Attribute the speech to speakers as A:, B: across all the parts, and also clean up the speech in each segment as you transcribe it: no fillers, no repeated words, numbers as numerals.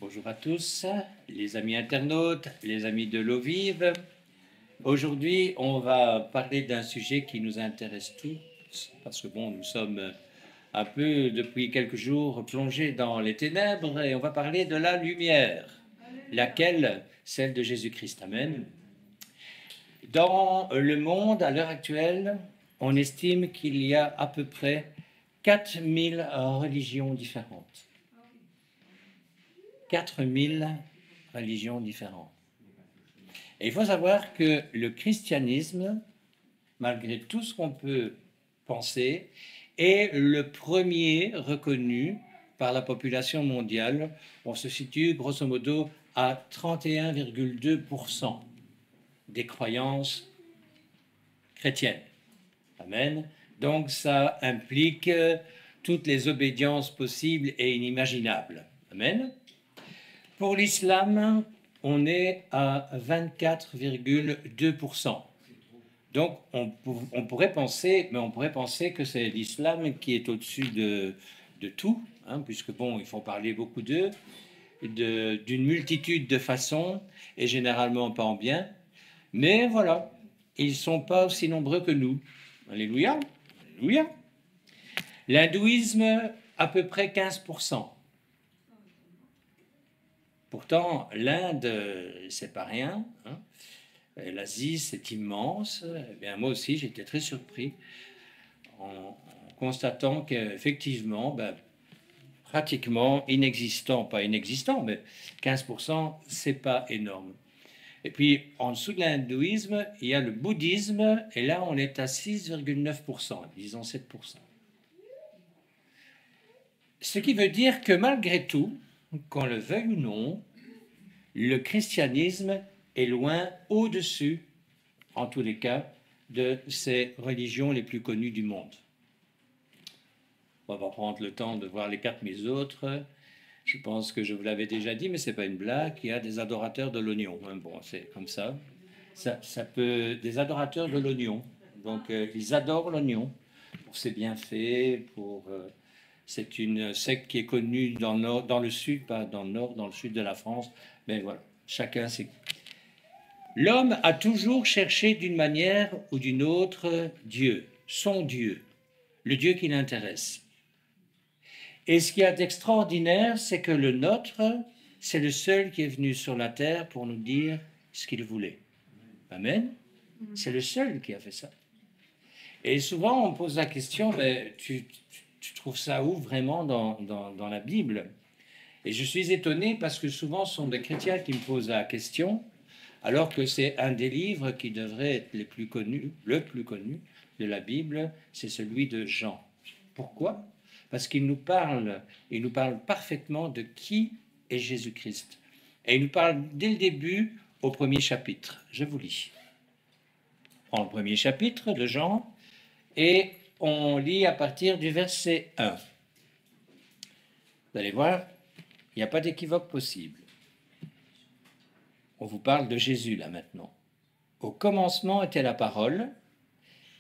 A: Bonjour à tous, les amis internautes, les amis de l'eau vive. Aujourd'hui, on va parler d'un sujet qui nous intéresse tous, parce que bon, nous sommes un peu, depuis quelques jours, plongés dans les ténèbres, et on va parler de la lumière, laquelle, celle de Jésus-Christ. Amen. Dans le monde, à l'heure actuelle, on estime qu'il y a à peu près 4000 religions différentes. 4000 religions différentes. Et il faut savoir que le christianisme, malgré tout ce qu'on peut penser, est le premier reconnu par la population mondiale. On se situe grosso modo à 31,2% des croyances chrétiennes. Amen. Donc ça implique toutes les obédiences possibles et inimaginables. Amen. Pour l'islam, on est à 24,2%. Donc, on pourrait penser que c'est l'islam qui est au-dessus de tout, hein, puisque bon, il faut parler beaucoup d'eux, d'une multitude de façons, et généralement pas en bien. Mais voilà, ils ne sont pas aussi nombreux que nous. Alléluia, alléluia. L'hindouisme, à peu près 15%. Pourtant, l'Inde, c'est pas rien, hein. L'Asie, c'est immense. Eh bien, moi aussi, j'étais très surpris en constatant qu'effectivement, pratiquement inexistant, pas inexistant, mais 15%, c'est pas énorme. Et puis, en dessous de l'hindouisme, il y a le bouddhisme, et là, on est à 6,9%, disons 7%. Ce qui veut dire que malgré tout, qu'on le veuille ou non, le christianisme est loin au-dessus, en tous les cas, de ces religions les plus connues du monde. On va prendre le temps de voir les 4000 autres. Je pense que je vous l'avais déjà dit, mais ce n'est pas une blague. Il y a des adorateurs de l'oignon. Bon, c'est comme ça. Ça peut... Des adorateurs de l'oignon. Donc, ils adorent l'oignon pour ses bienfaits, pour... c'est une secte qui est connue dans le sud, pas dans le nord, dans le sud de la France. Mais voilà, chacun sait. L'homme a toujours cherché d'une manière ou d'une autre Dieu, son Dieu, le Dieu qui l'intéresse. Et ce qui est extraordinaire, c'est que le nôtre, c'est le seul qui est venu sur la terre pour nous dire ce qu'il voulait. Amen. C'est le seul qui a fait ça. Et souvent, on pose la question, mais tu trouves ça où vraiment dans la Bible? Et je suis étonné parce que souvent, ce sont des chrétiens qui me posent la question, alors que c'est un des livres qui devrait être le plus connu de la Bible, c'est celui de Jean. Pourquoi? Parce qu'il nous parle parfaitement de qui est Jésus-Christ. Et il nous parle dès le début au premier chapitre. Je vous lis. On prend le premier chapitre de Jean et on lit à partir du verset 1. Vous allez voir, il n'y a pas d'équivoque possible. On vous parle de Jésus là maintenant. Au commencement était la parole,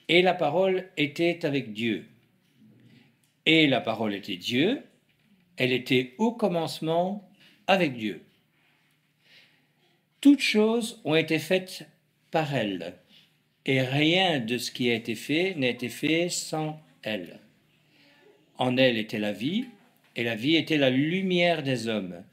A: et la parole était avec Dieu. Et la parole était Dieu, elle était au commencement avec Dieu. Toutes choses ont été faites par elle, et rien de ce qui a été fait n'a été fait sans elle. En elle était la vie, et la vie était la lumière des hommes.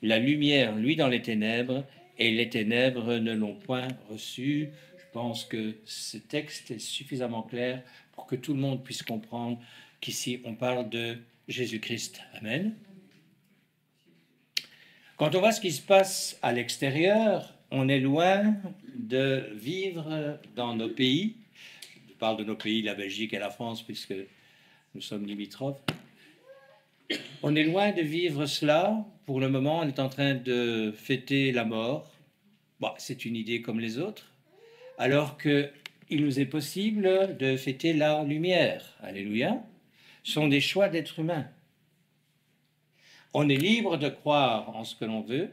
A: La lumière, lui, dans les ténèbres, et les ténèbres ne l'ont point reçu. Je pense que ce texte est suffisamment clair pour que tout le monde puisse comprendre qu'ici, on parle de Jésus-Christ. Amen. Quand on voit ce qui se passe à l'extérieur, on est loin de vivre dans nos pays. Je parle de nos pays, la Belgique et la France, puisque nous sommes limitrophes. On est loin de vivre cela. Pour le moment, on est en train de fêter la mort. Bon, c'est une idée comme les autres. Alors qu'il nous est possible de fêter la lumière. Alléluia. Ce sont des choix d'êtres humains. On est libre de croire en ce que l'on veut.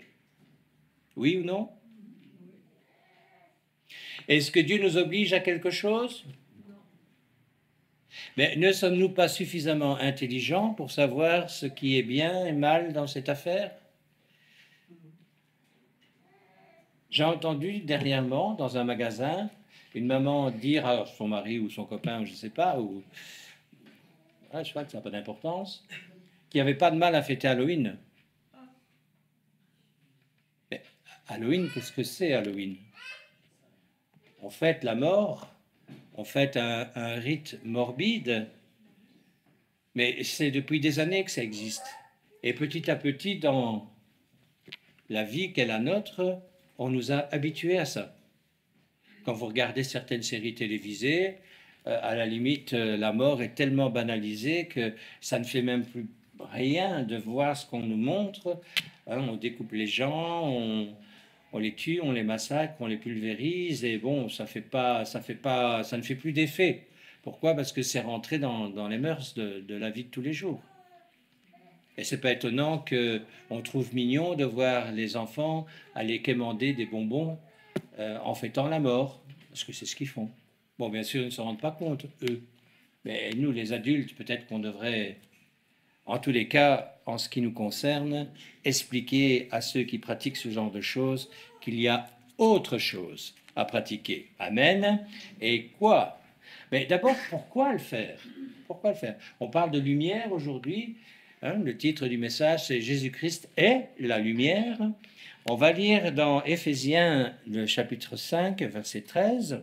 A: Oui ou non? Est-ce que Dieu nous oblige à quelque chose? Mais ne sommes-nous pas suffisamment intelligents pour savoir ce qui est bien et mal dans cette affaire? J'ai entendu dernièrement dans un magasin une maman dire à son mari ou son copain, je ne sais pas, ou je crois que ça n'a pas d'importance, qu'il n'y avait pas de mal à fêter Halloween. Mais Halloween, qu'est-ce que c'est Halloween? On fête la mort, on fête un rite morbide, mais c'est depuis des années que ça existe. Et petit à petit, dans la vie qu'est la nôtre, on nous a habitués à ça. Quand vous regardez certaines séries télévisées, à la limite, la mort est tellement banalisée que ça ne fait même plus rien de voir ce qu'on nous montre. Hein, on découpe les gens, on les tue, on les massacre, on les pulvérise, et bon, ça ne fait plus d'effet. Pourquoi? Parce que c'est rentré dans les mœurs de la vie de tous les jours. Et c'est pas étonnant qu'on trouve mignon de voir les enfants aller quémander des bonbons en fêtant la mort, parce que c'est ce qu'ils font. Bon, bien sûr, ils ne se rendent pas compte, eux. Mais nous, les adultes, peut-être qu'on devrait, en tous les cas, en ce qui nous concerne, expliquer à ceux qui pratiquent ce genre de choses qu'il y a autre chose à pratiquer. Amen. Et quoi? Mais d'abord, pourquoi le faire? Pourquoi le faire? On parle de lumière aujourd'hui. Hein, le titre du message, c'est Jésus-Christ est la lumière. On va lire dans Éphésiens, le chapitre 5, verset 13.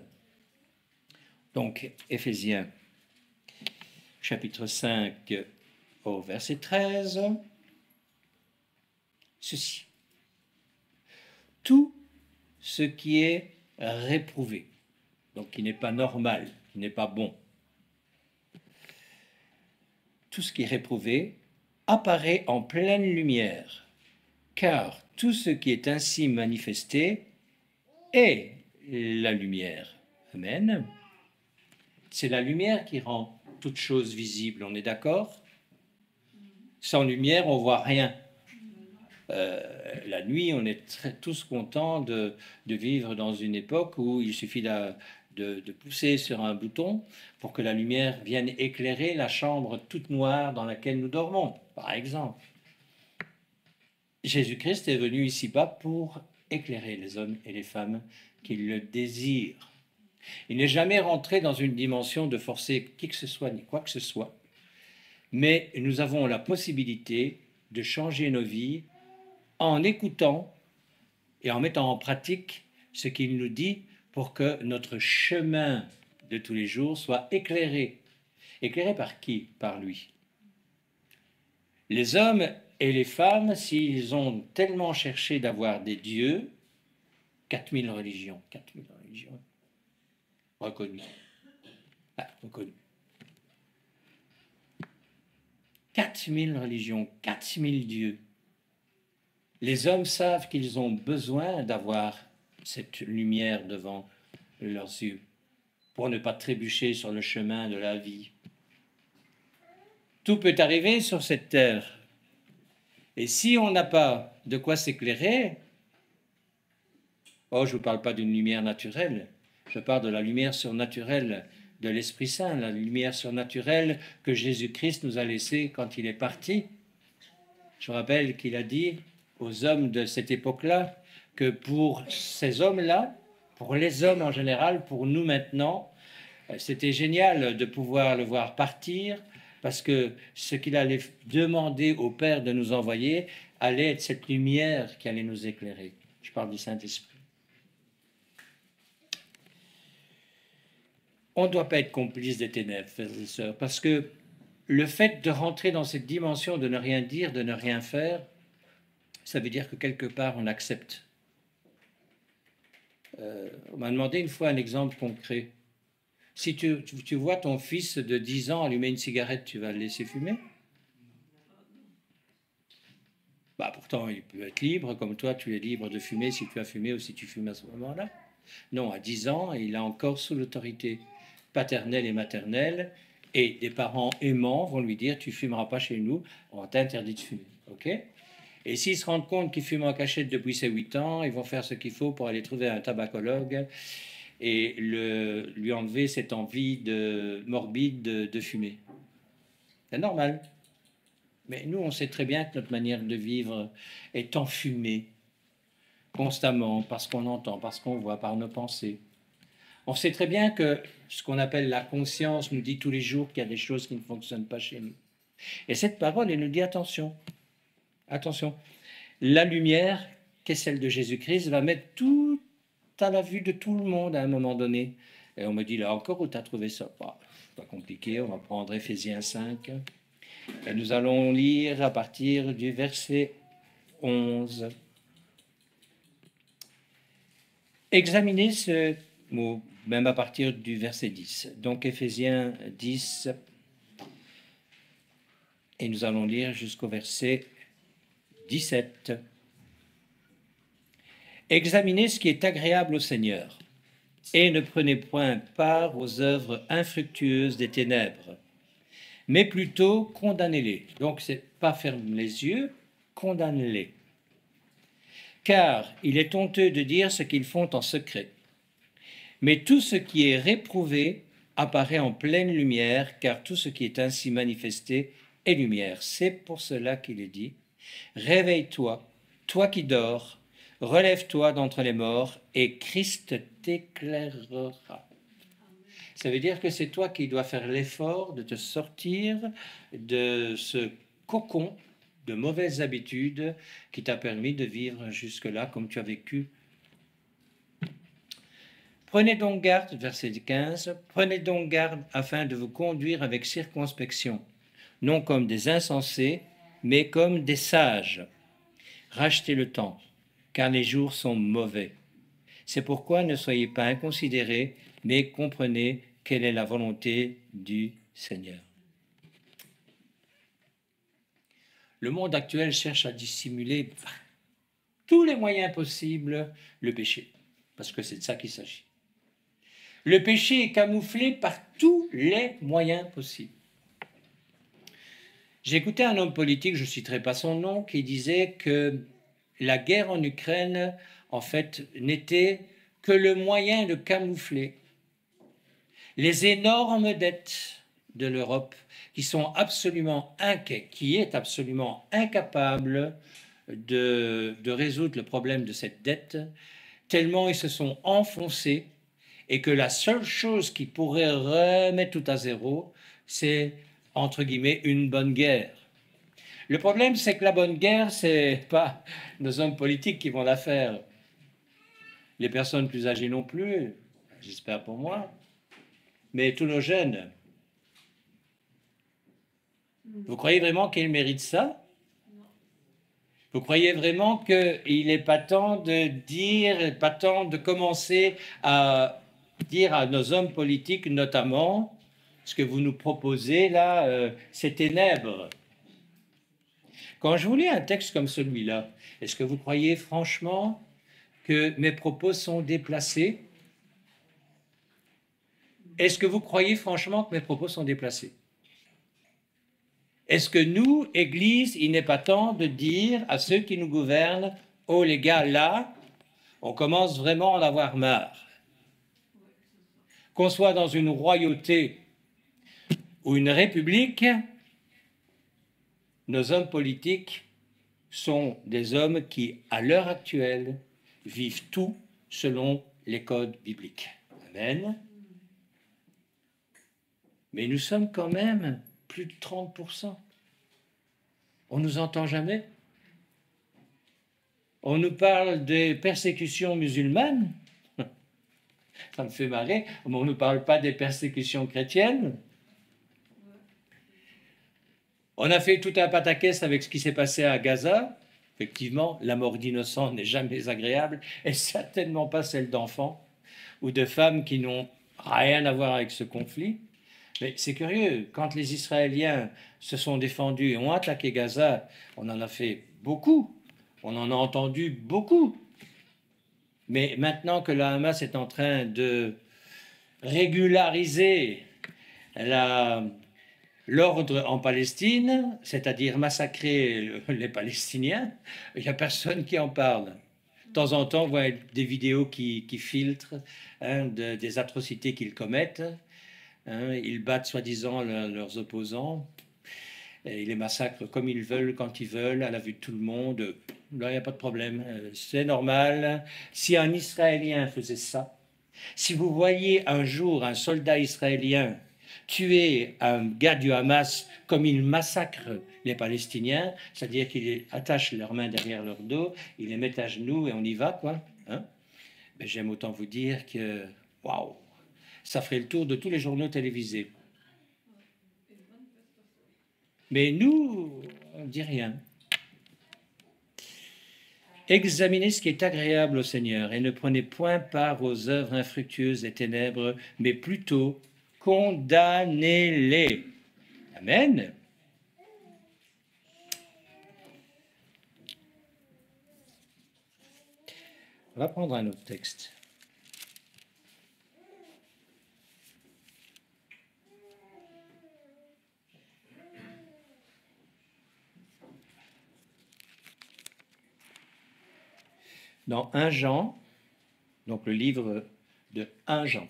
A: Donc, Éphésiens, chapitre 5, au verset 13. Ceci. Tout ce qui est réprouvé, donc qui n'est pas normal, qui n'est pas bon, tout ce qui est réprouvé apparaît en pleine lumière, car tout ce qui est ainsi manifesté est la lumière. Amen. C'est la lumière qui rend toute chose visible, on est d'accord? Sans lumière, on ne voit rien. La nuit, on est tous contents de vivre dans une époque où il suffit de pousser sur un bouton pour que la lumière vienne éclairer la chambre toute noire dans laquelle nous dormons, par exemple. Jésus-Christ est venu ici-bas pour éclairer les hommes et les femmes qui le désirent. Il n'est jamais rentré dans une dimension de forcer qui que ce soit ni quoi que ce soit, mais nous avons la possibilité de changer nos vies en écoutant et en mettant en pratique ce qu'il nous dit pour que notre chemin de tous les jours soit éclairé. Éclairé par qui? Par lui. Les hommes et les femmes, s'ils ont tellement cherché d'avoir des dieux, 4000 religions, reconnues. Ah, reconnues. 4000 religions, 4000 dieux. Les hommes savent qu'ils ont besoin d'avoir cette lumière devant leurs yeux pour ne pas trébucher sur le chemin de la vie. Tout peut arriver sur cette terre. Et si on n'a pas de quoi s'éclairer, je ne vous parle pas d'une lumière naturelle, je parle de la lumière surnaturelle de l'Esprit Saint, la lumière surnaturelle que Jésus-Christ nous a laissée quand il est parti. Je rappelle qu'il a dit aux hommes de cette époque-là que pour ces hommes-là, pour les hommes en général, pour nous maintenant, c'était génial de pouvoir le voir partir parce que ce qu'il allait demander au Père de nous envoyer allait être cette lumière qui allait nous éclairer. Je parle du Saint-Esprit. On ne doit pas être complice des ténèbres, frères et sœurs, parce que le fait de rentrer dans cette dimension de ne rien dire, de ne rien faire, ça veut dire que quelque part on accepte. On m'a demandé une fois un exemple concret. Si tu vois ton fils de 10 ans allumer une cigarette, tu vas le laisser fumer? Pourtant, il peut être libre, comme toi, tu es libre de fumer si tu as fumé ou si tu fumes à ce moment-là. Non, à 10 ans, il est encore sous l'autorité paternelle et maternelle, et des parents aimants vont lui dire « tu fumeras pas chez nous, on t'interdit de fumer ». Ok? Et s'ils se rendent compte qu'il fume en cachette depuis ses 8 ans, ils vont faire ce qu'il faut pour aller trouver un tabacologue et lui enlever cette envie morbide de fumer. C'est normal. Mais nous, on sait très bien que notre manière de vivre est enfumée constamment, parce qu'on entend, parce qu'on voit, par nos pensées. On sait très bien que ce qu'on appelle la conscience nous dit tous les jours qu'il y a des choses qui ne fonctionnent pas chez nous. Et cette parole, elle nous dit attention, attention. La lumière, qui est celle de Jésus-Christ, va mettre tout à la vue de tout le monde à un moment donné. Et on me dit, là encore, où tu as trouvé ça? Bah, pas compliqué, on va prendre Éphésiens 5. Et nous allons lire à partir du verset 11. Examinez ce mot, même à partir du verset 10. Donc Éphésiens 10, et nous allons lire jusqu'au verset 17. Examinez ce qui est agréable au Seigneur, et ne prenez point part aux œuvres infructueuses des ténèbres, mais plutôt condamnez-les. Donc c'est pas ferme les yeux, condamnez-les. Car il est honteux de dire ce qu'ils font en secret. Mais tout ce qui est réprouvé apparaît en pleine lumière, car tout ce qui est ainsi manifesté est lumière. C'est pour cela qu'il est dit, réveille-toi, toi qui dors, relève-toi d'entre les morts, et Christ t'éclairera. Ça veut dire que c'est toi qui dois faire l'effort de te sortir de ce cocon de mauvaises habitudes qui t'a permis de vivre jusque-là comme tu as vécu. Prenez donc garde, verset 15, prenez donc garde afin de vous conduire avec circonspection, non comme des insensés, mais comme des sages. Rachetez le temps, car les jours sont mauvais. C'est pourquoi ne soyez pas inconsidérés, mais comprenez quelle est la volonté du Seigneur. Le monde actuel cherche à dissimuler par tous les moyens possibles le péché, parce que c'est de ça qu'il s'agit. Le péché est camouflé par tous les moyens possibles. J'ai écouté un homme politique, je ne citerai pas son nom, qui disait que la guerre en Ukraine, en fait, n'était que le moyen de camoufler les énormes dettes de l'Europe qui est absolument incapable de résoudre le problème de cette dette, tellement ils se sont enfoncés, et que la seule chose qui pourrait remettre tout à zéro, c'est, entre guillemets, une bonne guerre. Le problème, c'est que la bonne guerre, c'est pas nos hommes politiques qui vont la faire. Les personnes plus âgées non plus, j'espère pour moi, mais tous nos jeunes. Vous croyez vraiment qu'ils méritent ça? Vous croyez vraiment qu'il n'est pas temps de dire, pas temps de commencer à dire à nos hommes politiques, notamment, ce que vous nous proposez là, c'est ténèbres. Quand je vous lis un texte comme celui-là, est-ce que vous croyez franchement que mes propos sont déplacés? Est-ce que vous croyez franchement que mes propos sont déplacés? Est-ce que nous, Église, il n'est pas temps de dire à ceux qui nous gouvernent, « Oh les gars, là, on commence vraiment à en avoir marre. » Qu'on soit dans une royauté ou une république, nos hommes politiques sont des hommes qui, à l'heure actuelle, vivent tout selon les codes bibliques. Amen. Mais nous sommes quand même plus de 30%. On ne nous entend jamais. On nous parle des persécutions musulmanes. Ça me fait marrer, mais on ne nous parle pas des persécutions chrétiennes. On a fait tout un pataquès avec ce qui s'est passé à Gaza. Effectivement, la mort d'innocents n'est jamais agréable, et certainement pas celle d'enfants ou de femmes qui n'ont rien à voir avec ce conflit. Mais c'est curieux, quand les Israéliens se sont défendus et ont attaqué Gaza, on en a fait beaucoup, on en a entendu beaucoup. Mais maintenant que la Hamas est en train de régulariser l'ordre en Palestine, c'est-à-dire massacrer les Palestiniens, il n'y a personne qui en parle. De temps en temps, on voit des vidéos qui filtrent des atrocités qu'ils commettent. Ils battent soi-disant leurs opposants. et ils les massacrent comme ils veulent, quand ils veulent, à la vue de tout le monde. Là, il n'y a pas de problème, c'est normal. Si un Israélien faisait ça, si vous voyez un jour un soldat israélien tuer un gars du Hamas comme il massacre les Palestiniens, c'est-à-dire qu'ils attachent leurs mains derrière leur dos, ils les mettent à genoux et on y va, quoi. Hein? Mais j'aime autant vous dire que, waouh, ça ferait le tour de tous les journaux télévisés. Mais nous, on ne dit rien. Examinez ce qui est agréable au Seigneur et ne prenez point part aux œuvres infructueuses des ténèbres, mais plutôt condamnez-les. Amen. On va prendre un autre texte. Dans 1 Jean, donc le livre de 1 Jean.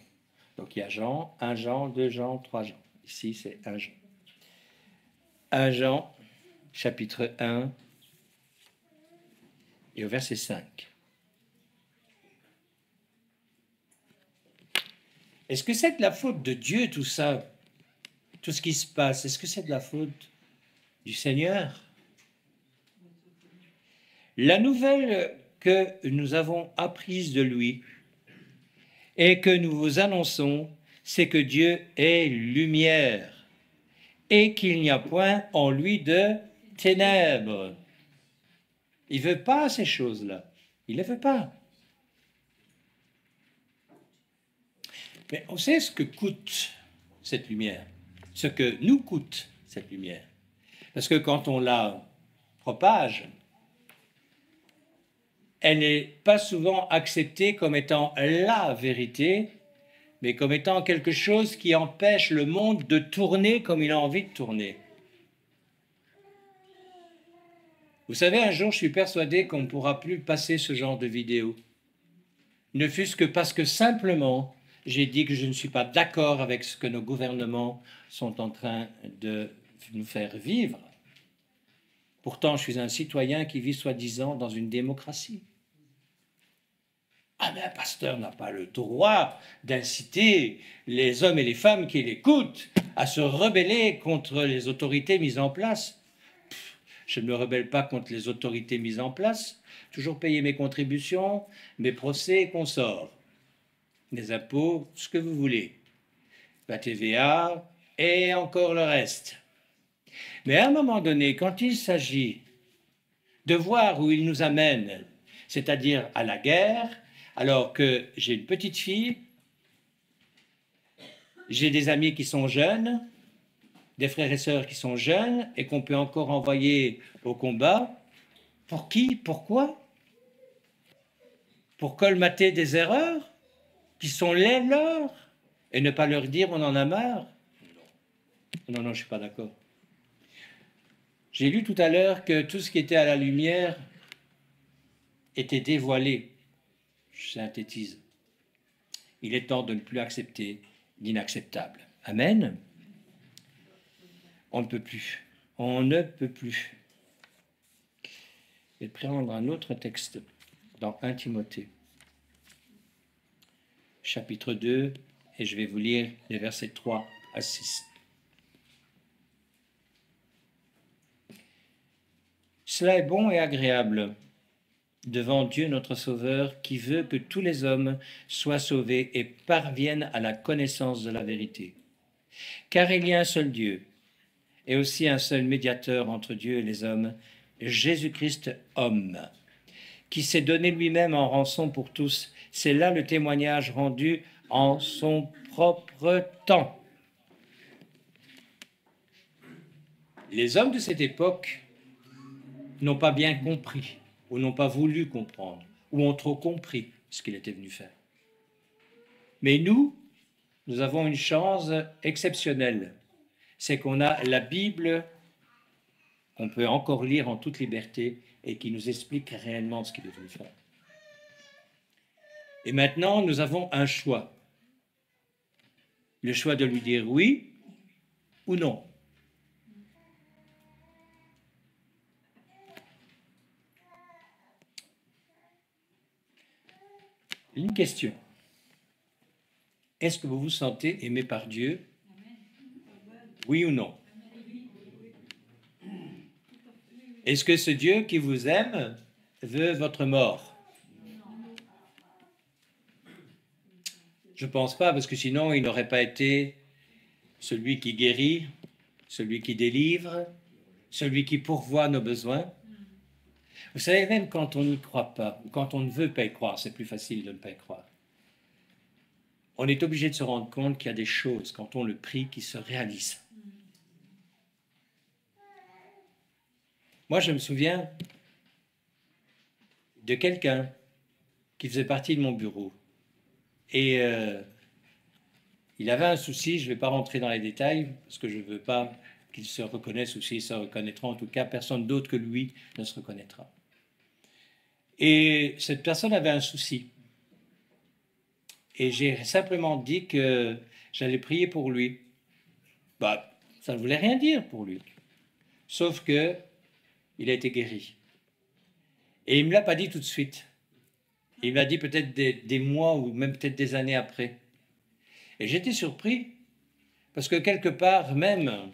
A: Donc il y a Jean, 1 Jean, 2 Jean, 3 Jean. Ici, c'est 1 Jean. 1 Jean, chapitre 1, et au verset 5. Est-ce que c'est de la faute de Dieu, tout ça, tout ce qui se passe? Est-ce que c'est de la faute du Seigneur? La nouvelle que nous avons apprise de lui et que nous vous annonçons, c'est que Dieu est lumière et qu'il n'y a point en lui de ténèbres. Il ne veut pas ces choses-là. Il ne les veut pas. Mais on sait ce que coûte cette lumière, ce que nous coûte cette lumière. Parce que quand on la propage, elle n'est pas souvent acceptée comme étant la vérité, mais comme étant quelque chose qui empêche le monde de tourner comme il a envie de tourner. Vous savez, un jour, je suis persuadé qu'on ne pourra plus passer ce genre de vidéo. Ne fût-ce que parce que simplement, j'ai dit que je ne suis pas d'accord avec ce que nos gouvernements sont en train de nous faire vivre. Pourtant, je suis un citoyen qui vit soi-disant dans une démocratie. Ah mais un pasteur n'a pas le droit d'inciter les hommes et les femmes qui l'écoutent à se rebeller contre les autorités mises en place. Je ne me rebelle pas contre les autorités mises en place, toujours payer mes contributions, mes procès et consorts, les impôts, ce que vous voulez, la TVA et encore le reste. Mais à un moment donné, quand il s'agit de voir où il nous amène, c'est-à-dire à la guerre, alors que j'ai une petite fille, j'ai des amis qui sont jeunes, des frères et sœurs qui sont jeunes et qu'on peut encore envoyer au combat. Pour qui? Pourquoi? Pour colmater des erreurs qui sont les leurs et ne pas leur dire on en a marre? Non, je ne suis pas d'accord. J'ai lu tout à l'heure que tout ce qui était à la lumière était dévoilé. Je synthétise. Il est temps de ne plus accepter l'inacceptable. Amen. On ne peut plus. On ne peut plus. Je vais prendre un autre texte dans 1 Timothée, chapitre 2, et je vais vous lire les versets 3 à 6. Cela est bon et agréable devant Dieu notre Sauveur, qui veut que tous les hommes soient sauvés et parviennent à la connaissance de la vérité. Car il y a un seul Dieu, et aussi un seul médiateur entre Dieu et les hommes, Jésus-Christ homme, qui s'est donné lui-même en rançon pour tous. C'est là le témoignage rendu en son propre temps. Les hommes de cette époque n'ont pas bien compris, ou n'ont pas voulu comprendre, ou ont trop compris ce qu'il était venu faire. Mais nous avons une chance exceptionnelle, c'est qu'on a la Bible qu'on peut encore lire en toute liberté et qui nous explique réellement ce qu'il est venu faire. Et maintenant, nous avons un choix. Le choix de lui dire oui ou non. Une question. Est-ce que vous vous sentez aimé par Dieu? Oui ou non? Est-ce que ce Dieu qui vous aime veut votre mort? Je ne pense pas, parce que sinon il n'aurait pas été celui qui guérit, celui qui délivre, celui qui pourvoit nos besoins. Vous savez, même quand on n'y croit pas, ou quand on ne veut pas y croire, c'est plus facile de ne pas y croire. On est obligé de se rendre compte qu'il y a des choses, quand on le prie, qui se réalisent. Moi, je me souviens de quelqu'un qui faisait partie de mon bureau. Et il avait un souci, je ne vais pas rentrer dans les détails, parce que je ne veux pas qu'il se reconnaisse, ou s'il se reconnaîtra, en tout cas, personne d'autre que lui ne se reconnaîtra. Et cette personne avait un souci. Et j'ai simplement dit que j'allais prier pour lui. Bah, ça ne voulait rien dire pour lui. Sauf que il a été guéri. Et il ne me l'a pas dit tout de suite. Il me l'a dit peut-être des mois ou même peut-être des années après. Et j'étais surpris, parce que quelque part même,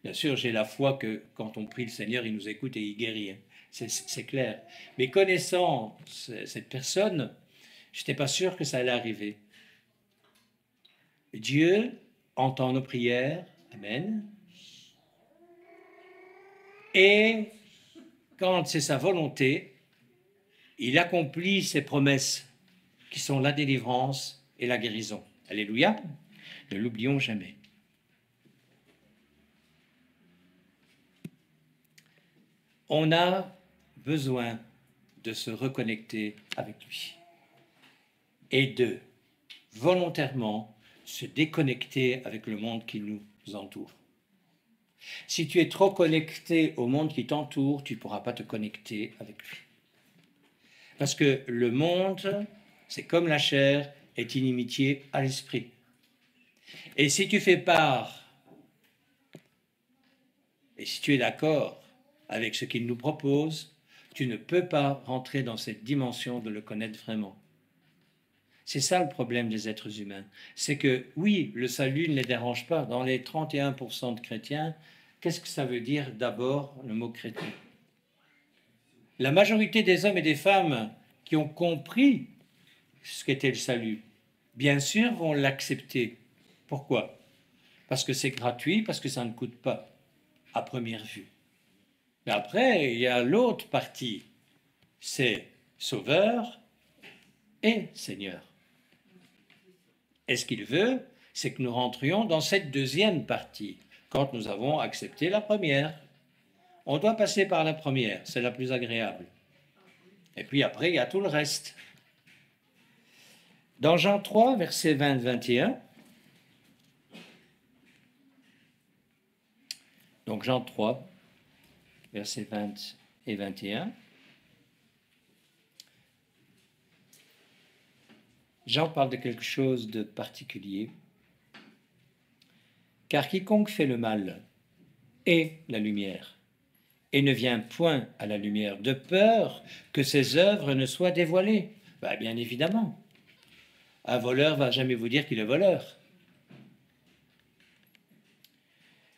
A: bien sûr j'ai la foi que quand on prie le Seigneur, il nous écoute et il guérit, hein. C'est clair. Mais connaissant cette personne, je n'étais pas sûr que ça allait arriver. Dieu entend nos prières, amen. Et quand c'est sa volonté, il accomplit ses promesses qui sont la délivrance et la guérison. Alléluia, ne l'oublions jamais. On a besoin de se reconnecter avec lui et de volontairement se déconnecter avec le monde qui nous entoure. Si tu es trop connecté au monde qui t'entoure, tu ne pourras pas te connecter avec lui. Parce que le monde, c'est comme la chair, est inimitié à l'esprit. Et si tu fais part, et si tu es d'accord avec ce qu'il nous propose, tu ne peux pas rentrer dans cette dimension de le connaître vraiment. C'est ça le problème des êtres humains. C'est que, oui, le salut ne les dérange pas. Dans les 31% de chrétiens, qu'est-ce que ça veut dire d'abord le mot chrétien? La majorité des hommes et des femmes qui ont compris ce qu'était le salut, bien sûr, vont l'accepter. Pourquoi? Parce que c'est gratuit, parce que ça ne coûte pas, à première vue. Mais après, il y a l'autre partie, c'est Sauveur et Seigneur. Et ce qu'il veut, c'est que nous rentrions dans cette deuxième partie, quand nous avons accepté la première. On doit passer par la première, c'est la plus agréable. Et puis après, il y a tout le reste. Dans Jean 3, versets 20-21, donc Jean 3, versets 20 et 21, Jean parle de quelque chose de particulier. Car quiconque fait le mal est la lumière, et ne vient point à la lumière, de peur que ses œuvres ne soient dévoilées. Bien évidemment, un voleur ne va jamais vous dire qu'il est voleur.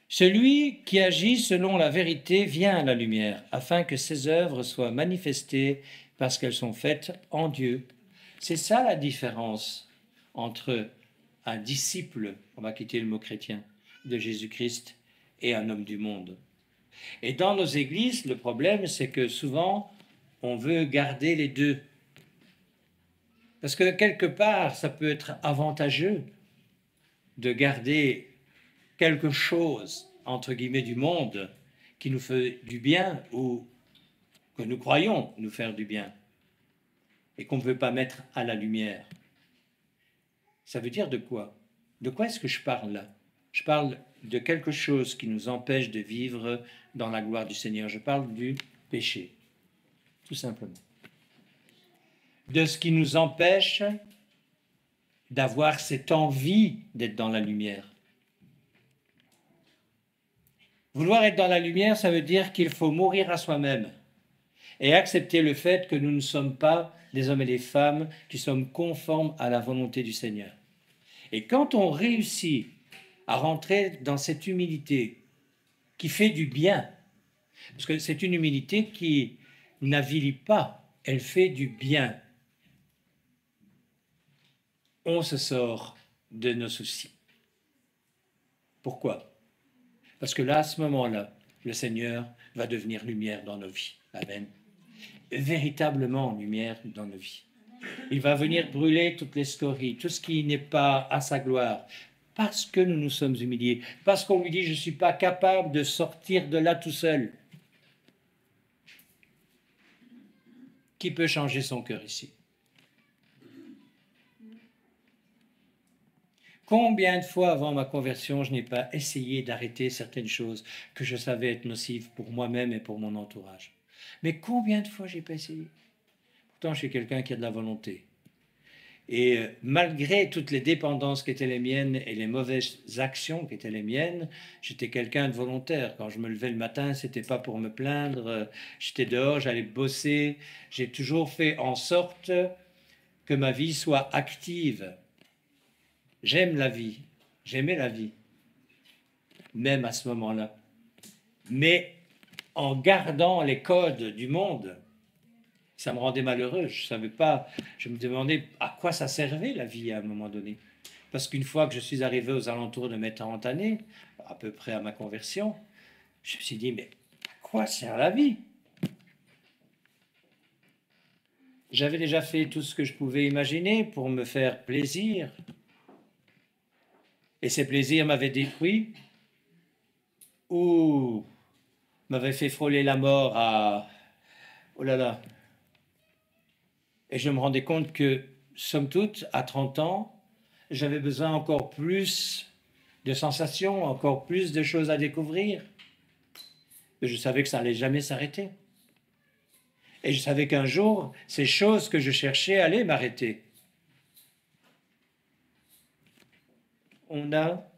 A: Celui qui agit selon la vérité vient à la lumière, afin que ses œuvres soient manifestées parce qu'elles sont faites en Dieu. C'est ça la différence entre un disciple, on va quitter le mot chrétien, de Jésus-Christ et un homme du monde. Et dans nos églises, le problème, c'est que souvent, on veut garder les deux. Parce que quelque part, ça peut être avantageux de garder quelque chose, entre guillemets, du monde qui nous fait du bien ou que nous croyons nous faire du bien et qu'on ne veut pas mettre à la lumière. Ça veut dire de quoi? De quoi est-ce que je parle là? Je parle de quelque chose qui nous empêche de vivre dans la gloire du Seigneur. Je parle du péché, tout simplement. De ce qui nous empêche d'avoir cette envie d'être dans la lumière. Vouloir être dans la lumière, ça veut dire qu'il faut mourir à soi-même. et accepter le fait que nous ne sommes pas des hommes et des femmes qui sommes conformes à la volonté du Seigneur. Et quand on réussit à rentrer dans cette humilité qui fait du bien, parce que c'est une humilité qui n'avilit pas, elle fait du bien, on se sort de nos soucis. Pourquoi? Parce que là, à ce moment-là, le Seigneur va devenir lumière dans nos vies. Amen. Véritablement lumière dans nos vies. Il va venir brûler toutes les scories, tout ce qui n'est pas à sa gloire, parce que nous nous sommes humiliés, parce qu'on lui dit, je ne suis pas capable de sortir de là tout seul. Qui peut changer son cœur ici? Combien de fois avant ma conversion, je n'ai pas essayé d'arrêter certaines choses que je savais être nocives pour moi-même et pour mon entourage? Mais combien de fois j'ai pas essayé? Pourtant, je suis quelqu'un qui a de la volonté. Et malgré toutes les dépendances qui étaient les miennes et les mauvaises actions qui étaient les miennes, j'étais quelqu'un de volontaire. Quand je me levais le matin, c'était pas pour me plaindre. J'étais dehors, j'allais bosser. J'ai toujours fait en sorte que ma vie soit active. J'aime la vie. J'aimais la vie, même à ce moment-là. Mais en gardant les codes du monde, ça me rendait malheureux. Je savais pas, je me demandais à quoi ça servait la vie à un moment donné. Parce qu'une fois que je suis arrivé aux alentours de mes 30 années, à peu près à ma conversion, je me suis dit, mais à quoi sert la vie? J'avais déjà fait tout ce que je pouvais imaginer pour me faire plaisir. Et ces plaisirs m'avaient détruit ou m'avaient fait frôler la mort à... Oh là là. Et je me rendais compte que, somme toute, à 30 ans, j'avais besoin encore plus de sensations, encore plus de choses à découvrir. Et je savais que ça n'allait jamais s'arrêter. Et je savais qu'un jour, ces choses que je cherchais allaient m'arrêter. On a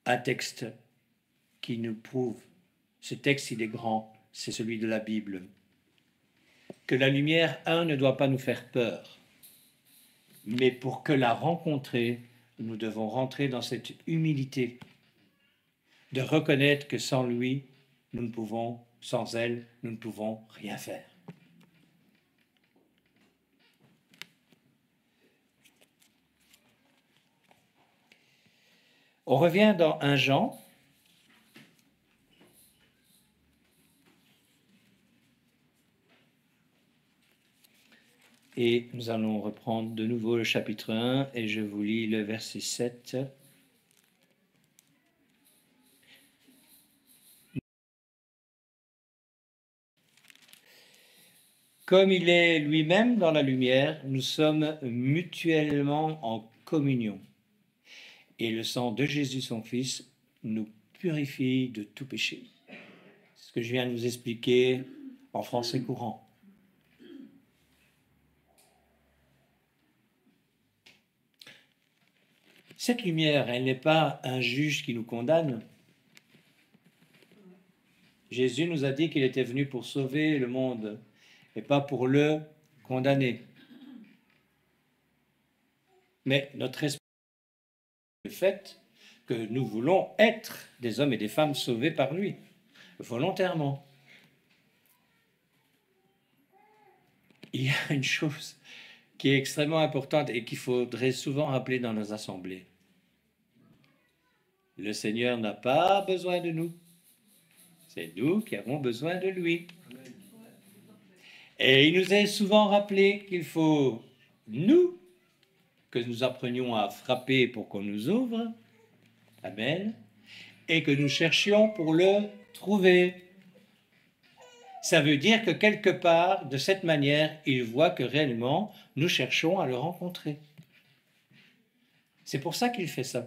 A: un texte qui nous prouve, ce texte il est grand, c'est celui de la Bible, que la lumière, ne doit pas nous faire peur, mais pour que la rencontrer, nous devons rentrer dans cette humilité de reconnaître que sans lui, nous ne pouvons, sans elle, nous ne pouvons rien faire. On revient dans 1 Jean. Et nous allons reprendre de nouveau le chapitre 1 et je vous lis le verset 7. Comme il est lui-même dans la lumière, nous sommes mutuellement en communion. Et le sang de Jésus, son Fils, nous purifie de tout péché. C'est ce que je viens de vous expliquer en français courant. Cette lumière, elle n'est pas un juge qui nous condamne. Jésus nous a dit qu'il était venu pour sauver le monde et pas pour le condamner. Mais notre responsabilité est le fait que nous voulons être des hommes et des femmes sauvés par lui, volontairement. Il y a une chose qui est extrêmement importante et qu'il faudrait souvent rappeler dans nos assemblées. Le Seigneur n'a pas besoin de nous. C'est nous qui avons besoin de lui. Et il nous est souvent rappelé qu'il faut, nous, que nous apprenions à frapper pour qu'on nous ouvre. Amen. Et que nous cherchions pour le trouver. Ça veut dire que quelque part, de cette manière, il voit que réellement, nous cherchons à le rencontrer. C'est pour ça qu'il fait ça.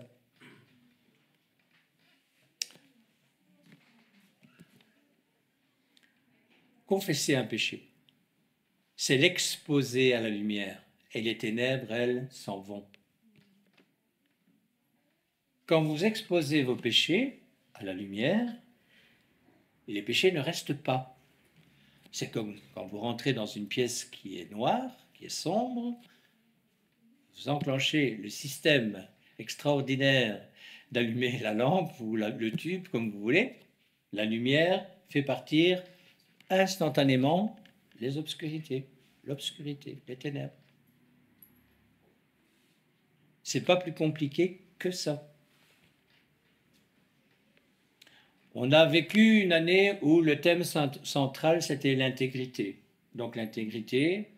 A: Confesser un péché, c'est l'exposer à la lumière, et les ténèbres, elles, s'en vont. Quand vous exposez vos péchés à la lumière, les péchés ne restent pas. C'est comme quand vous rentrez dans une pièce qui est noire, qui est sombre, vous enclenchez le système extraordinaire d'allumer la lampe ou le tube, comme vous voulez, la lumière fait partir instantanément les obscurités, l'obscurité, les ténèbres. C'est pas plus compliqué que ça. On a vécu une année où le thème central, c'était l'intégrité. Donc l'intégrité,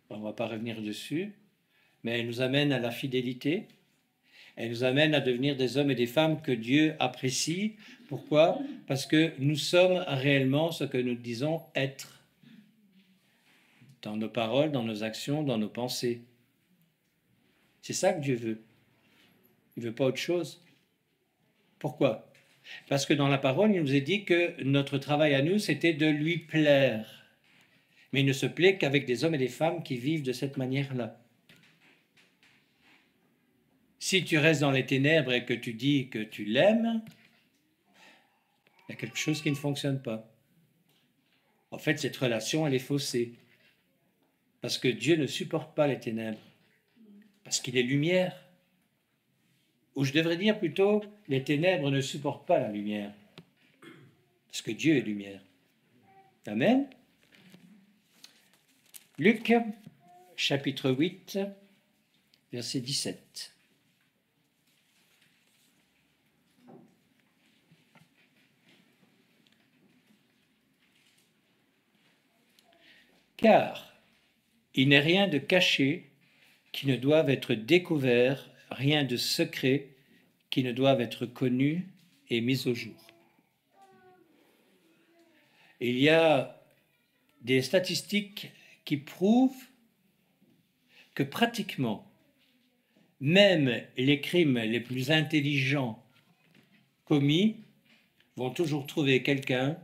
A: on ne va pas revenir dessus, mais elle nous amène à la fidélité, elle nous amène à devenir des hommes et des femmes que Dieu apprécie. Pourquoi? Parce que nous sommes réellement ce que nous disons être, dans nos paroles, dans nos actions, dans nos pensées. C'est ça que Dieu veut. Il ne veut pas autre chose. Pourquoi? Parce que dans la parole, il nous est dit que notre travail à nous, c'était de lui plaire. Mais il ne se plaît qu'avec des hommes et des femmes qui vivent de cette manière-là. Si tu restes dans les ténèbres et que tu dis que tu l'aimes, il y a quelque chose qui ne fonctionne pas. En fait, cette relation, elle est faussée. Parce que Dieu ne supporte pas les ténèbres. Parce qu'il est lumière. Ou je devrais dire plutôt, les ténèbres ne supportent pas la lumière. Parce que Dieu est lumière. Amen. Luc, chapitre 8, verset 17. Car il n'est rien de caché qui ne doive être découvert, rien de secret qui ne doive être connu et mis au jour. Il y a des statistiques qui prouvent que pratiquement, même les crimes les plus intelligents commis vont toujours trouver quelqu'un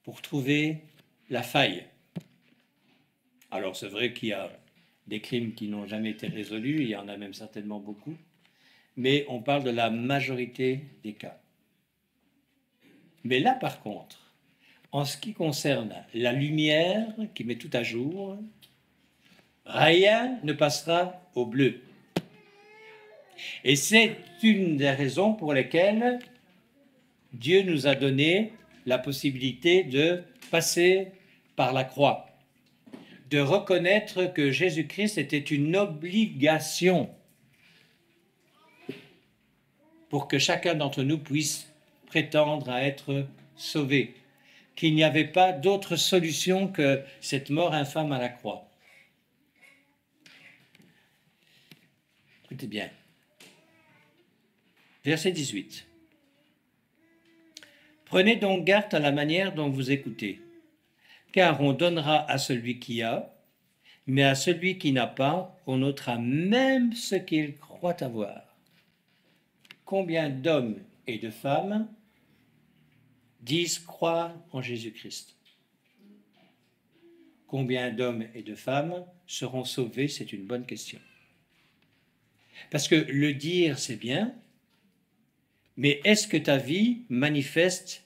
A: pour trouver la faille. Alors c'est vrai qu'il y a des crimes qui n'ont jamais été résolus, il y en a même certainement beaucoup, mais on parle de la majorité des cas. Mais là par contre, en ce qui concerne la lumière qui met tout à jour, rien ne passera au bleu. Et c'est une des raisons pour lesquelles Dieu nous a donné la possibilité de passer par la croix, de reconnaître que Jésus-Christ était une obligation pour que chacun d'entre nous puisse prétendre à être sauvé, qu'il n'y avait pas d'autre solution que cette mort infâme à la croix. Écoutez bien. Verset 18. Prenez donc garde à la manière dont vous écoutez, car on donnera à celui qui a, mais à celui qui n'a pas, on ôtera même ce qu'il croit avoir. Combien d'hommes et de femmes disent croire en Jésus-Christ? Combien d'hommes et de femmes seront sauvés? C'est une bonne question. Parce que le dire, c'est bien, mais est-ce que ta vie manifeste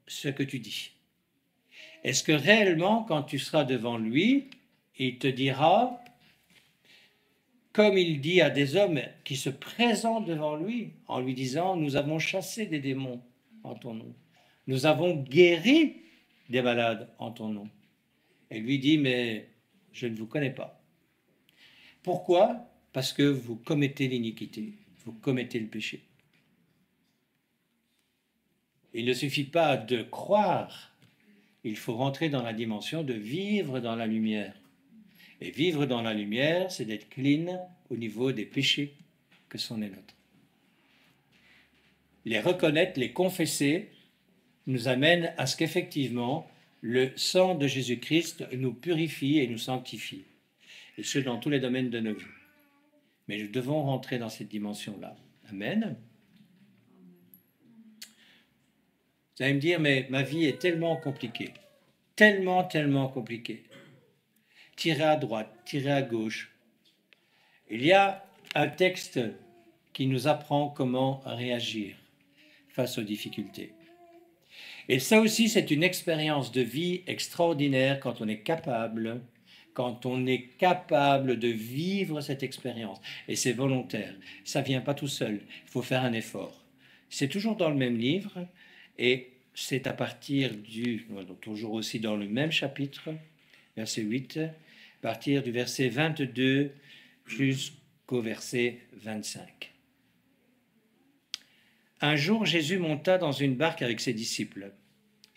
A: ce que tu dis? Est-ce que réellement, quand tu seras devant lui, il te dira, comme il dit à des hommes qui se présentent devant lui, en lui disant, nous avons chassé des démons en ton nom, nous avons guéri des malades en ton nom. Et lui dit, mais je ne vous connais pas. Pourquoi? Parce que vous commettez l'iniquité, vous commettez le péché. Il ne suffit pas de croire, il faut rentrer dans la dimension de vivre dans la lumière. Et vivre dans la lumière, c'est d'être clean au niveau des péchés que sont les nôtres. Les reconnaître, les confesser, nous amène à ce qu'effectivement, le sang de Jésus-Christ nous purifie et nous sanctifie. Et ce, dans tous les domaines de nos vies. Mais nous devons rentrer dans cette dimension-là. Amen. Vous allez me dire, mais ma vie est tellement compliquée, tellement compliquée. Tirer à droite, tirer à gauche. Il y a un texte qui nous apprend comment réagir face aux difficultés. Et ça aussi, c'est une expérience de vie extraordinaire quand on est capable, de vivre cette expérience. Et c'est volontaire. Ça ne vient pas tout seul. Il faut faire un effort. C'est toujours dans le même livre et c'est à partir toujours aussi dans le même chapitre, verset 8, à partir du verset 22 jusqu'au verset 25. Un jour, Jésus monta dans une barque avec ses disciples.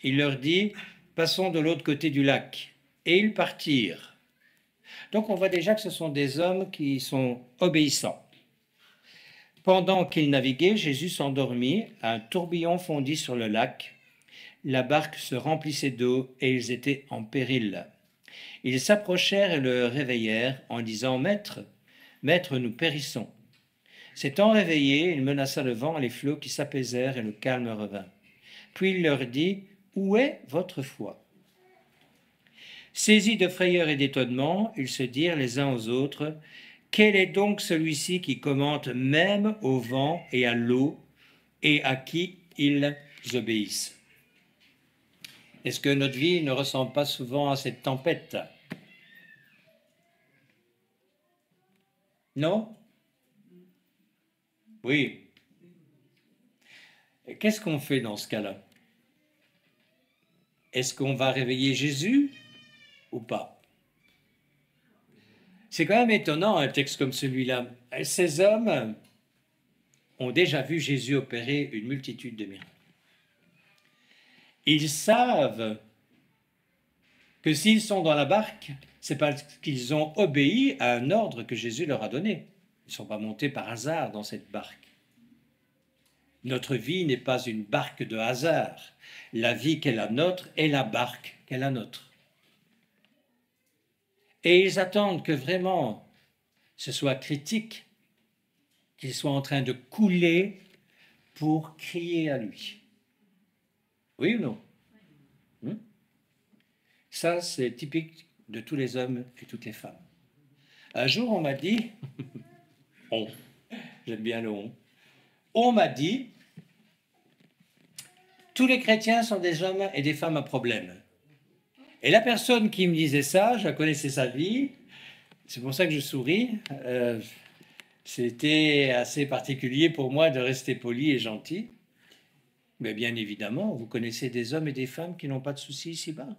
A: Il leur dit, passons de l'autre côté du lac. Et ils partirent. Donc on voit déjà que ce sont des hommes qui sont obéissants. Pendant qu'ils naviguaient, Jésus s'endormit, un tourbillon fondit sur le lac, la barque se remplissait d'eau et ils étaient en péril. Ils s'approchèrent et le réveillèrent en disant, Maître, Maître, nous périssons. S'étant réveillé, il menaça le vent et les flots qui s'apaisèrent et le calme revint. Puis il leur dit, où est votre foi? Saisis de frayeur et d'étonnement, ils se dirent les uns aux autres, quel est donc celui-ci qui commente même au vent et à l'eau et à qui ils obéissent? Est-ce que notre vie ne ressemble pas souvent à cette tempête? Non? Oui. Et qu'est-ce qu'on fait dans ce cas-là? Est-ce qu'on va réveiller Jésus ou pas? C'est quand même étonnant, un texte comme celui-là. Ces hommes ont déjà vu Jésus opérer une multitude de miracles. Ils savent que s'ils sont dans la barque, c'est parce qu'ils ont obéi à un ordre que Jésus leur a donné. Ils ne sont pas montés par hasard dans cette barque. Notre vie n'est pas une barque de hasard. La vie qu'est la nôtre est la barque qu'est la nôtre. Et ils attendent que vraiment ce soit critique, qu'ils soient en train de couler pour crier à lui. Oui ou non? Ça, c'est typique de tous les hommes et toutes les femmes. Un jour, on m'a dit, j'aime bien le on m'a dit, tous les chrétiens sont des hommes et des femmes à problème. Et la personne qui me disait ça, je connaissais sa vie, c'est pour ça que je souris. C'était assez particulier pour moi de rester poli et gentil. Mais bien évidemment, vous connaissez des hommes et des femmes qui n'ont pas de soucis ici-bas.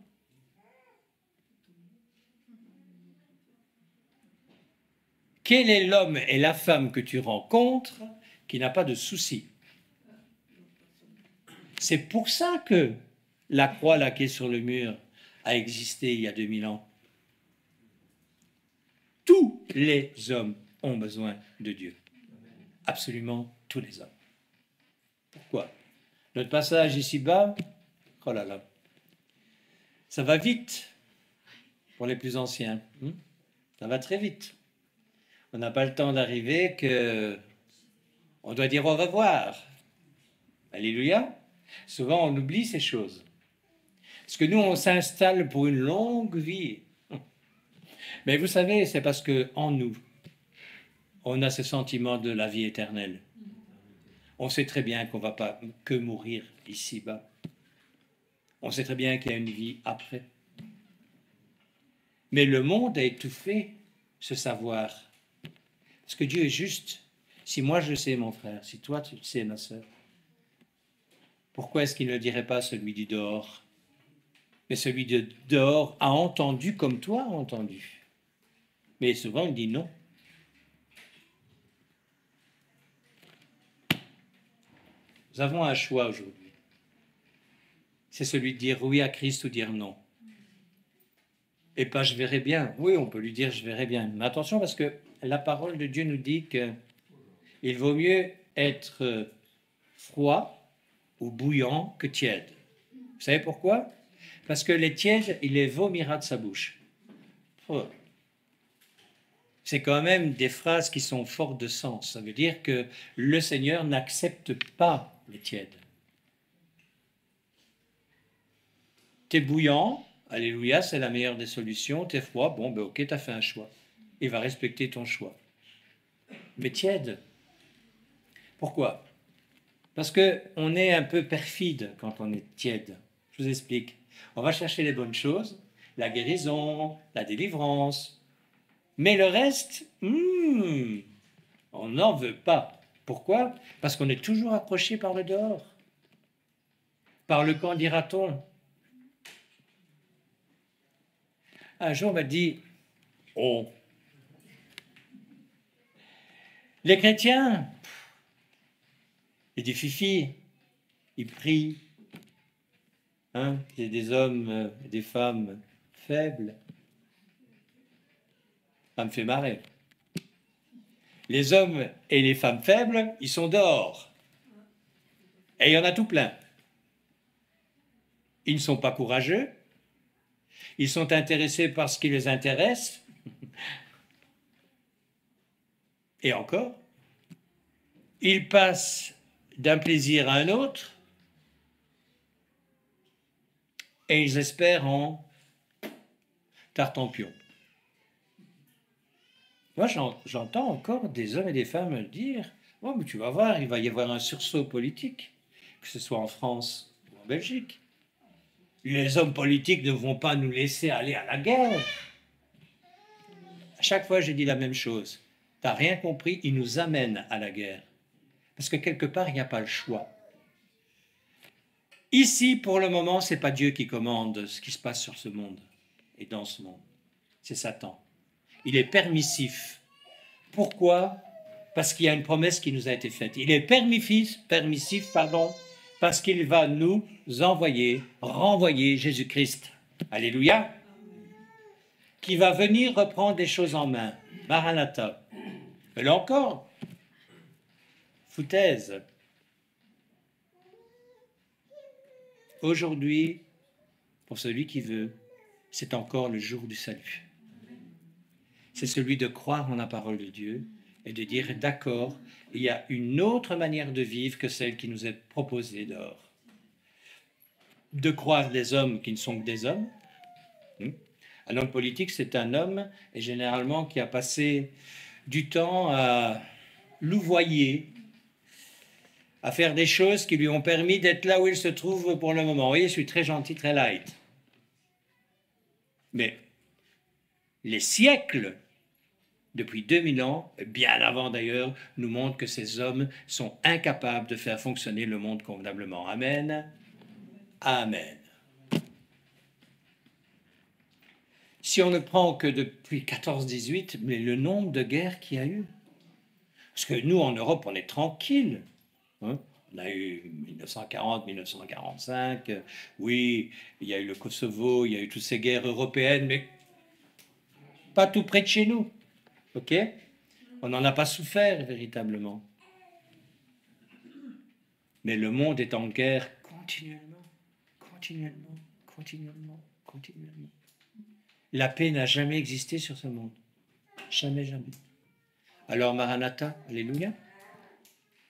A: Quel est l'homme et la femme que tu rencontres qui n'a pas de soucis? C'est pour ça que la croix laquée sur le mur a existé il y a 2000 ans. Tous les hommes ont besoin de Dieu. Absolument tous les hommes. Pourquoi? Notre passage ici-bas, oh là là, ça va vite pour les plus anciens. Ça va très vite. On n'a pas le temps d'arriver on doit dire au revoir. Alléluia. Souvent, on oublie ces choses. Parce que nous, on s'installe pour une longue vie. Mais vous savez, c'est parce qu'en nous, on a ce sentiment de la vie éternelle. On sait très bien qu'on ne va pas que mourir ici-bas. On sait très bien qu'il y a une vie après. Mais le monde a étouffé ce savoir. Parce que Dieu est juste. Si moi je sais, mon frère, si toi tu le sais, ma sœur, pourquoi est-ce qu'il ne dirait pas celui du dehors? Mais celui de dehors a entendu comme toi a entendu. Mais souvent il dit non. Nous avons un choix aujourd'hui. C'est celui de dire oui à Christ ou dire non. Et pas je verrai bien. Oui, on peut lui dire je verrai bien. Mais attention parce que la parole de Dieu nous dit qu'il vaut mieux être froid ou bouillant que tiède. Vous savez pourquoi? Parce que les tièdes, il les vomira de sa bouche. Oh. C'est quand même des phrases qui sont fortes de sens. Ça veut dire que le Seigneur n'accepte pas les tièdes. T'es bouillant, alléluia, c'est la meilleure des solutions. T'es froid, bon, ben ok, t'as fait un choix. Il va respecter ton choix. Mais tiède. Pourquoi? Parce qu'on est un peu perfide quand on est tiède. Je vous explique. On va chercher les bonnes choses, la guérison, la délivrance. Mais le reste, on n'en veut pas. Pourquoi? Parce qu'on est toujours approché par le dehors. Par le qu'en dira-t-on. Un jour, on m'a dit, oh, les chrétiens, et des fifis, ils prient. Hein, il y a des hommes et des femmes faibles. Ça me fait marrer. Les hommes et les femmes faibles, ils sont dehors. Et il y en a tout plein. Ils ne sont pas courageux. Ils sont intéressés par ce qui les intéresse. Et encore, ils passent d'un plaisir à un autre et ils espèrent en Tartampion. Moi, j'entends encore des hommes et des femmes dire « Oh, mais tu vas voir, il va y avoir un sursaut politique, que ce soit en France ou en Belgique. Les hommes politiques ne vont pas nous laisser aller à la guerre. » À chaque fois, j'ai dit la même chose. Tu n'as rien compris, ils nous amènent à la guerre. Parce que quelque part, il n'y a pas le choix. Ici, pour le moment, ce n'est pas Dieu qui commande ce qui se passe sur ce monde et dans ce monde. C'est Satan. Il est permissif. Pourquoi? Parce qu'il y a une promesse qui nous a été faite. Il est permissif, parce qu'il va nous renvoyer Jésus-Christ. Alléluia. Qui va venir reprendre les choses en main. Maranatha. Mais là encore, foutaise. Aujourd'hui, pour celui qui veut, c'est encore le jour du salut. C'est celui de croire en la parole de Dieu et de dire, d'accord, il y a une autre manière de vivre que celle qui nous est proposée dehors. De croire des hommes qui ne sont que des hommes. Un homme politique, c'est un homme, et généralement qui a passé du temps à louvoyer, à faire des choses qui lui ont permis d'être là où il se trouve pour le moment. Vous voyez, je suis très gentil, très light. Mais les siècles, depuis 2000 ans, bien avant d'ailleurs, nous montrent que ces hommes sont incapables de faire fonctionner le monde convenablement. Amen. Amen. Si on ne prend que depuis 14-18, mais le nombre de guerres qu'il y a eu. Parce que nous, en Europe, on est tranquille. Hein? On a eu 1940, 1945, oui, il y a eu le Kosovo, il y a eu toutes ces guerres européennes, mais pas tout près de chez nous. Ok? On n'en a pas souffert véritablement. Mais le monde est en guerre continuellement. La paix n'a jamais existé sur ce monde. Jamais, jamais. Alors, Maranatha, alléluia.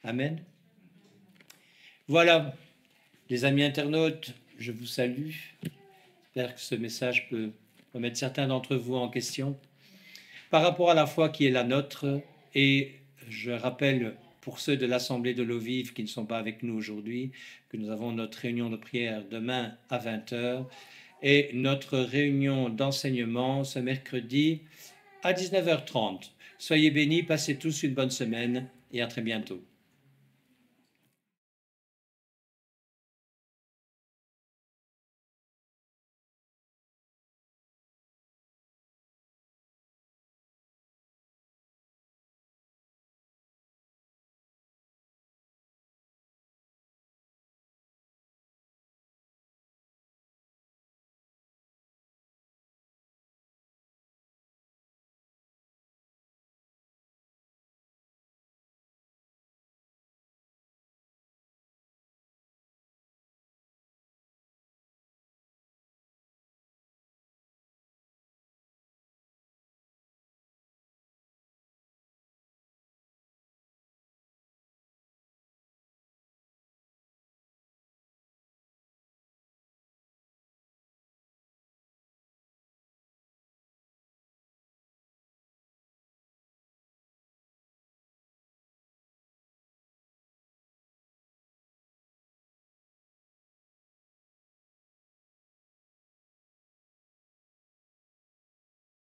A: Amen. Voilà, les amis internautes, je vous salue. J'espère que ce message peut remettre certains d'entre vous en question par rapport à la foi qui est la nôtre. Et je rappelle pour ceux de l'Assemblée de l'eau vive qui ne sont pas avec nous aujourd'hui que nous avons notre réunion de prière demain à 20h et notre réunion d'enseignement ce mercredi à 19h30. Soyez bénis, passez tous une bonne semaine et à très bientôt.